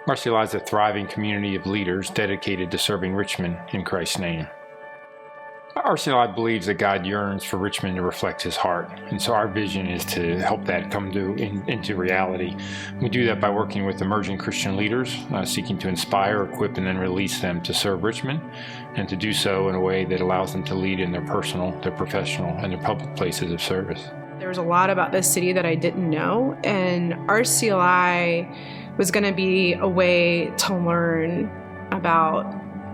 RCLI is a thriving community of leaders dedicated to serving Richmond in Christ's name. RCLI believes that God yearns for Richmond to reflect His heart, and so our vision is to help that come into reality. We do that by working with emerging Christian leaders, seeking to inspire, equip, and then release them to serve Richmond, and to do so in a way that allows them to lead in their personal, their professional, and their public places of service. There was a lot about this city that I didn't know, and RCLI was going to be a way to learn about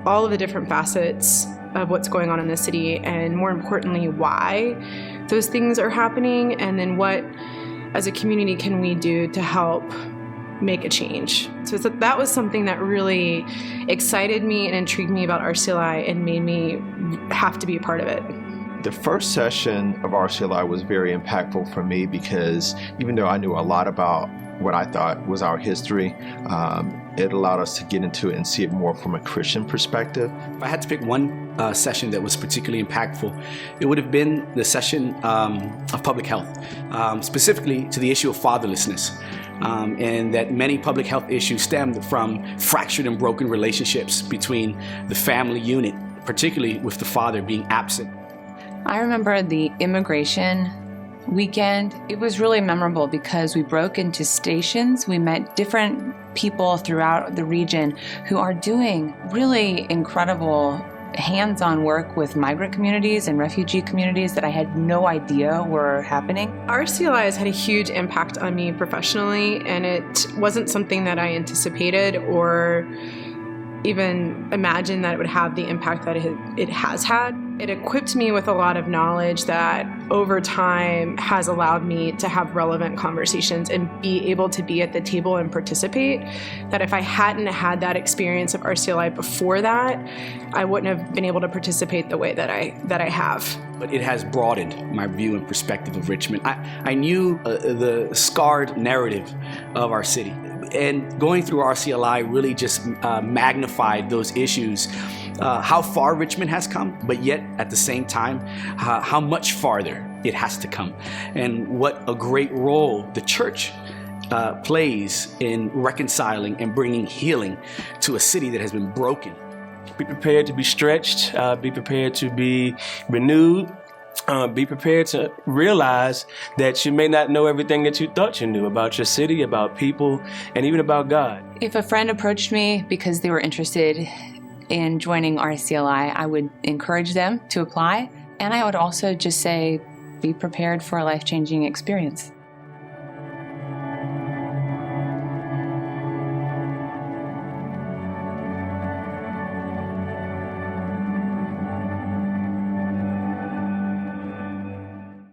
all of the different facets of what's going on in the city, and more importantly, why those things are happening, and then what, as a community, can we do to help make a change. So that was something that really excited me and intrigued me about RCLI and made me have to be a part of it. The first session of RCLI was very impactful for me because even though I knew a lot about what I thought was our history, it allowed us to get into it and see it more from a Christian perspective. If I had to pick one session that was particularly impactful, it would have been the session of public health, specifically to the issue of fatherlessness. And that many public health issues stemmed from fractured and broken relationships between the family unit, particularly with the father being absent. I remember the immigration weekend. It was really memorable because we broke into stations. We met different people throughout the region who are doing really incredible hands-on work with migrant communities and refugee communities that I had no idea were happening. RCLI has had a huge impact on me professionally, and it wasn't something that I anticipated or even imagined that it would have the impact that it has had. It equipped me with a lot of knowledge that over time has allowed me to have relevant conversations and be able to be at the table and participate. That if I hadn't had that experience of RCLI before that, I wouldn't have been able to participate the way that I have. But it has broadened my view and perspective of Richmond. I knew the scarred narrative of our city, and going through RCLI really just magnified those issues. How far Richmond has come, but yet at the same time, how much farther it has to come, and what a great role the church plays in reconciling and bringing healing to a city that has been broken. Be prepared to be stretched, be prepared to be renewed, be prepared to realize that you may not know everything that you thought you knew about your city, about people, and even about God. If a friend approached me because they were interested in joining RCLI, I would encourage them to apply, and I would also just say, be prepared for a life-changing experience.